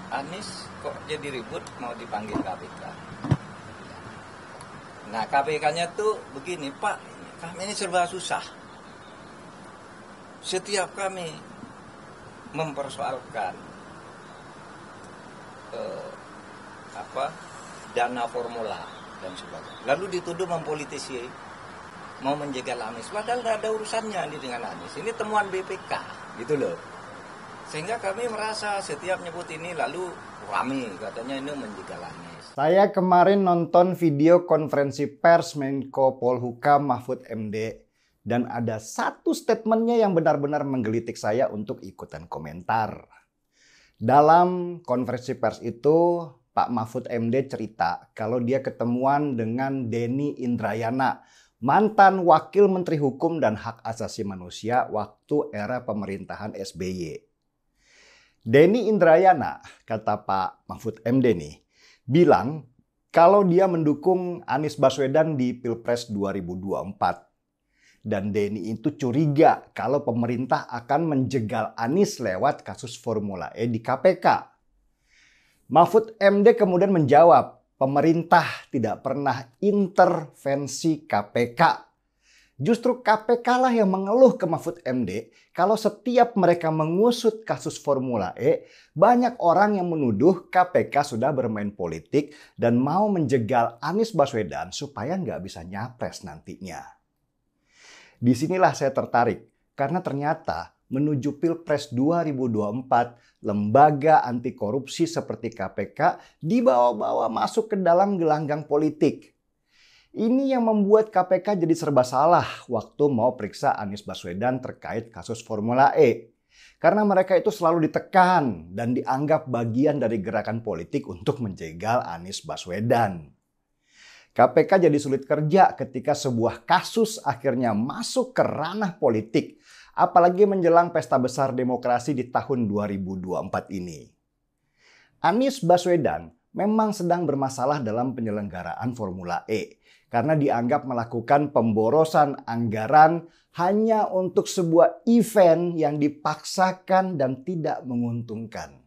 Anies kok jadi ribut mau dipanggil KPK. Nah KPK-nya tuh begini, Pak, kami ini serba susah. Setiap kami mempersoalkan dana formula dan sebagainya, lalu dituduh mempolitisi, mau menjegal Anies, padahal tidak ada urusannya ini dengan Anies. Ini temuan BPK gitu loh. Sehingga kami merasa setiap nyebut ini lalu rame, katanya ini menjegal Anies. Saya kemarin nonton video konferensi pers Menko Polhukam Mahfud MD dan ada satu statementnya yang benar-benar menggelitik saya untuk ikutan komentar. Dalam konferensi pers itu, Pak Mahfud MD cerita kalau dia ketemuan dengan Denny Indrayana, mantan Wakil Menteri Hukum dan Hak Asasi Manusia waktu era pemerintahan SBY. Denny Indrayana, kata Pak Mahfud MD nih, bilang kalau dia mendukung Anies Baswedan di Pilpres 2024. Dan Denny itu curiga kalau pemerintah akan menjegal Anies lewat kasus Formula E di KPK. Mahfud MD kemudian menjawab, pemerintah tidak pernah intervensi KPK. Justru KPK lah yang mengeluh ke Mahfud MD kalau setiap mereka mengusut kasus Formula E, banyak orang yang menuduh KPK sudah bermain politik dan mau menjegal Anies Baswedan supaya nggak bisa nyapres nantinya. Disinilah saya tertarik, karena ternyata menuju Pilpres 2024, lembaga anti korupsi seperti KPK dibawa-bawa masuk ke dalam gelanggang politik. Ini yang membuat KPK jadi serba salah waktu mau periksa Anies Baswedan terkait kasus Formula E. Karena mereka itu selalu ditekan dan dianggap bagian dari gerakan politik untuk menjegal Anies Baswedan. KPK jadi sulit kerja ketika sebuah kasus akhirnya masuk ke ranah politik, apalagi menjelang pesta besar demokrasi di tahun 2024 ini. Anies Baswedan memang sedang bermasalah dalam penyelenggaraan Formula E karena dianggap melakukan pemborosan anggaran hanya untuk sebuah event yang dipaksakan dan tidak menguntungkan.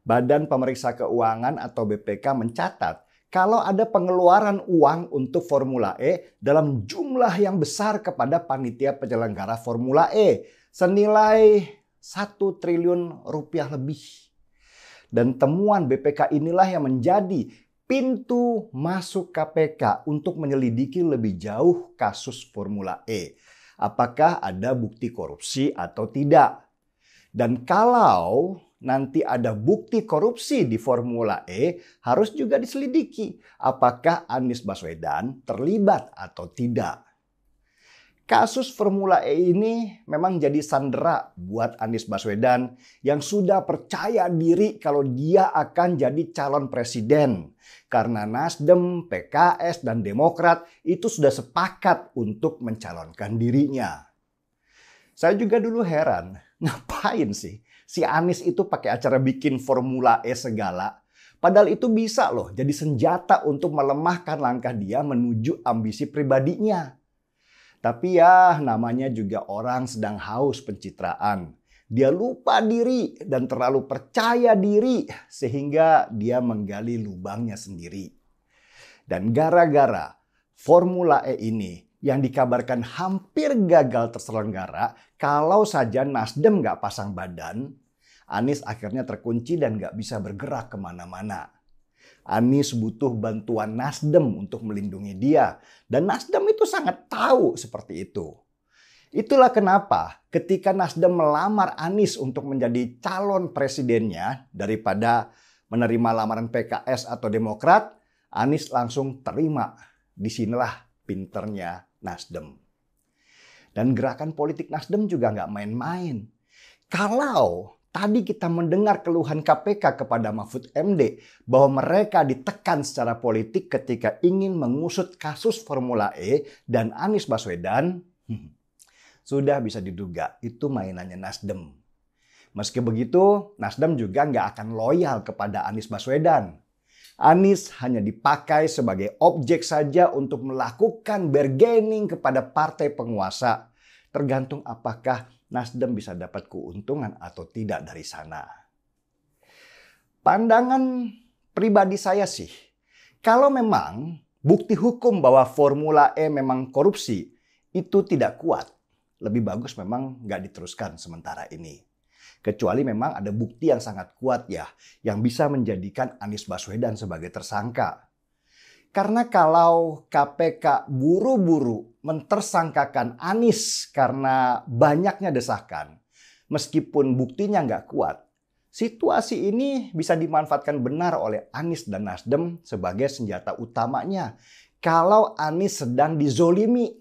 Badan Pemeriksa Keuangan atau BPK mencatat kalau ada pengeluaran uang untuk Formula E dalam jumlah yang besar kepada panitia penyelenggara Formula E senilai 1 triliun rupiah lebih. Dan temuan BPK inilah yang menjadi pintu masuk KPK untuk menyelidiki lebih jauh kasus Formula E. Apakah ada bukti korupsi atau tidak? Dan kalau nanti ada bukti korupsi di Formula E, harus juga diselidiki apakah Anies Baswedan terlibat atau tidak. Kasus Formula E ini memang jadi sandera buat Anies Baswedan yang sudah percaya diri kalau dia akan jadi calon presiden. Karena Nasdem, PKS, dan Demokrat itu sudah sepakat untuk mencalonkan dirinya. Saya juga dulu heran, ngapain sih si Anies itu pakai acara bikin Formula E segala? Padahal itu bisa loh jadi senjata untuk melemahkan langkah dia menuju ambisi pribadinya. Tapi ya namanya juga orang sedang haus pencitraan. Dia lupa diri dan terlalu percaya diri sehingga dia menggali lubangnya sendiri. Dan gara-gara Formula E ini yang dikabarkan hampir gagal terselenggara kalau saja Nasdem nggak pasang badan, Anies akhirnya terkunci dan nggak bisa bergerak kemana-mana. Anies butuh bantuan Nasdem untuk melindungi dia. Dan Nasdem itu sangat tahu seperti itu. Itulah kenapa ketika Nasdem melamar Anies untuk menjadi calon presidennya daripada menerima lamaran PKS atau Demokrat, Anies langsung terima. Disinilah pinternya Nasdem. Dan gerakan politik Nasdem juga nggak main-main. Kalau tadi kita mendengar keluhan KPK kepada Mahfud MD bahwa mereka ditekan secara politik ketika ingin mengusut kasus Formula E dan Anies Baswedan, sudah bisa diduga itu mainannya Nasdem. Meski begitu, Nasdem juga nggak akan loyal kepada Anies Baswedan. Anies hanya dipakai sebagai objek saja untuk melakukan bargaining kepada partai penguasa. Tergantung apakah Nasdem bisa dapat keuntungan atau tidak dari sana. Pandangan pribadi saya sih, kalau memang bukti hukum bahwa Formula E memang korupsi itu tidak kuat, lebih bagus memang nggak diteruskan sementara ini. Kecuali memang ada bukti yang sangat kuat ya, yang bisa menjadikan Anies Baswedan sebagai tersangka. Karena kalau KPK buru-buru mentersangkakan Anies karena banyaknya desakan, meskipun buktinya nggak kuat, situasi ini bisa dimanfaatkan benar oleh Anies dan Nasdem sebagai senjata utamanya. Kalau Anies sedang dizolimi,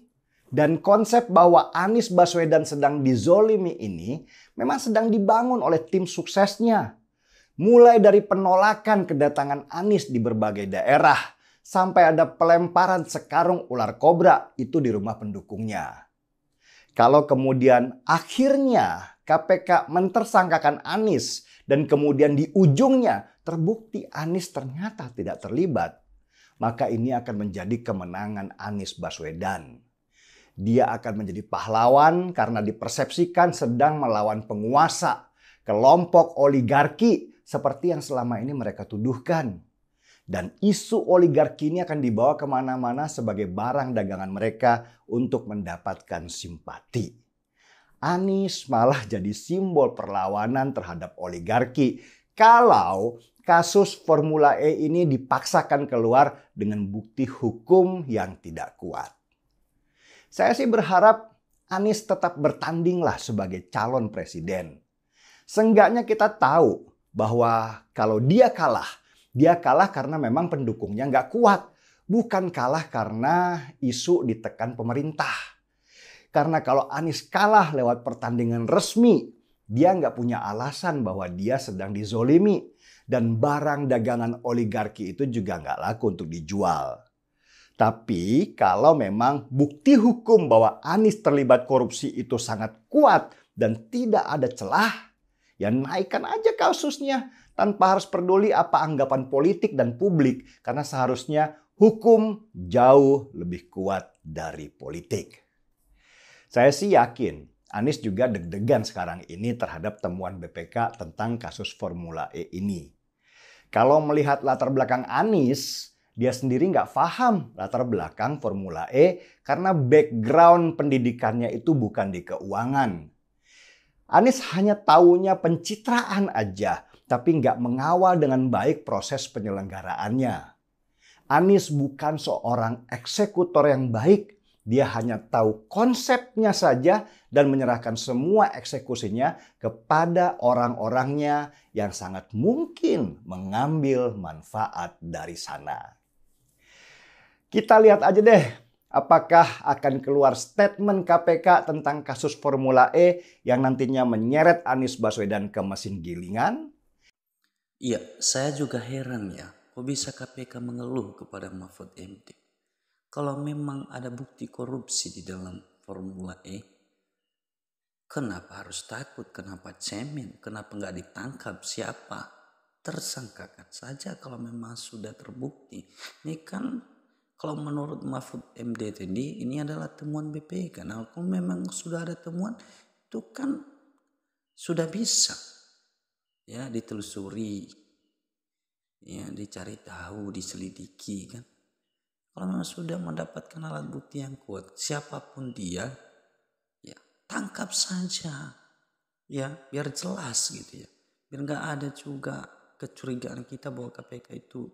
dan konsep bahwa Anies Baswedan sedang dizolimi ini memang sedang dibangun oleh tim suksesnya. Mulai dari penolakan kedatangan Anies di berbagai daerah, sampai ada pelemparan sekarung ular kobra itu di rumah pendukungnya. Kalau kemudian akhirnya KPK mentersangkakan Anies dan kemudian di ujungnya terbukti Anies ternyata tidak terlibat, maka ini akan menjadi kemenangan Anies Baswedan. Dia akan menjadi pahlawan karena dipersepsikan sedang melawan penguasa, kelompok oligarki seperti yang selama ini mereka tuduhkan. Dan isu oligarki ini akan dibawa kemana-mana sebagai barang dagangan mereka untuk mendapatkan simpati. Anies malah jadi simbol perlawanan terhadap oligarki kalau kasus Formula E ini dipaksakan keluar dengan bukti hukum yang tidak kuat. Saya sih berharap Anies tetap bertandinglah sebagai calon presiden. Seenggaknya kita tahu bahwa kalau dia kalah karena memang pendukungnya nggak kuat. Bukan kalah karena isu ditekan pemerintah. Karena kalau Anies kalah lewat pertandingan resmi, dia nggak punya alasan bahwa dia sedang dizolimi. Dan barang dagangan oligarki itu juga nggak laku untuk dijual. Tapi kalau memang bukti hukum bahwa Anies terlibat korupsi itu sangat kuat dan tidak ada celah, ya naikkan aja kasusnya tanpa harus peduli apa anggapan politik dan publik, karena seharusnya hukum jauh lebih kuat dari politik. Saya sih yakin Anies juga deg-degan sekarang ini terhadap temuan BPK tentang kasus Formula E ini. Kalau melihat latar belakang Anies, dia sendiri nggak paham latar belakang Formula E karena background pendidikannya itu bukan di keuangan. Anies hanya taunya pencitraan aja, tapi nggak mengawal dengan baik proses penyelenggaraannya. Anies bukan seorang eksekutor yang baik. Dia hanya tahu konsepnya saja dan menyerahkan semua eksekusinya kepada orang-orangnya yang sangat mungkin mengambil manfaat dari sana. Kita lihat aja deh, apakah akan keluar statement KPK tentang kasus Formula E yang nantinya menyeret Anies Baswedan ke mesin gilingan? Iya, saya juga heran ya, kok bisa KPK mengeluh kepada Mahfud MD? Kalau memang ada bukti korupsi di dalam Formula E, kenapa harus takut? Kenapa cemen? Kenapa nggak ditangkap? Siapa? Tersangkakan saja kalau memang sudah terbukti. Ini kan kalau menurut Mahfud MD tadi, ini adalah temuan BPK. Nah, kalau memang sudah ada temuan, itu kan sudah bisa ya ditelusuri, ya dicari tahu, diselidiki kan. Kalau memang sudah mendapatkan alat bukti yang kuat, siapapun dia, ya tangkap saja, ya biar jelas gitu ya, biar nggak ada juga kecurigaan kita bahwa KPK itu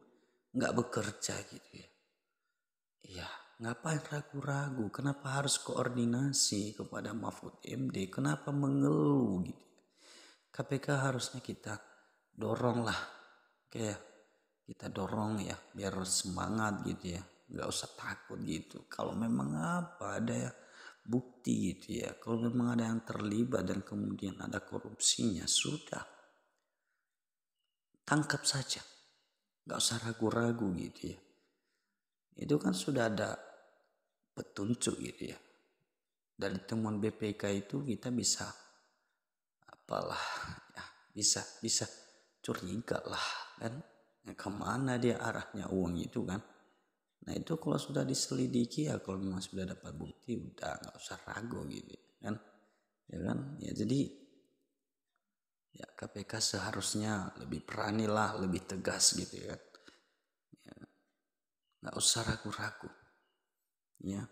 nggak bekerja gitu ya. Ya ngapain ragu-ragu? Kenapa harus koordinasi kepada Mahfud MD? Kenapa mengeluh gitu? KPK harusnya kita dorong lah, kayak kita dorong ya, biar semangat gitu ya, nggak usah takut gitu. Kalau memang apa ada bukti gitu ya, kalau memang ada yang terlibat dan kemudian ada korupsinya, sudah tangkap saja, nggak usah ragu-ragu gitu ya. Itu kan sudah ada petunjuk gitu ya. Dari temuan BPK itu kita bisa apalah ya, bisa curiga lah kan, ya, kemana dia arahnya uang itu kan. Nah itu kalau sudah diselidiki ya, kalau memang sudah dapat bukti udah nggak usah ragu gitu kan, ya kan. Ya jadi Ya KPK seharusnya lebih berani lah, lebih tegas gitu ya. Nggak usah ragu-ragu. Ya,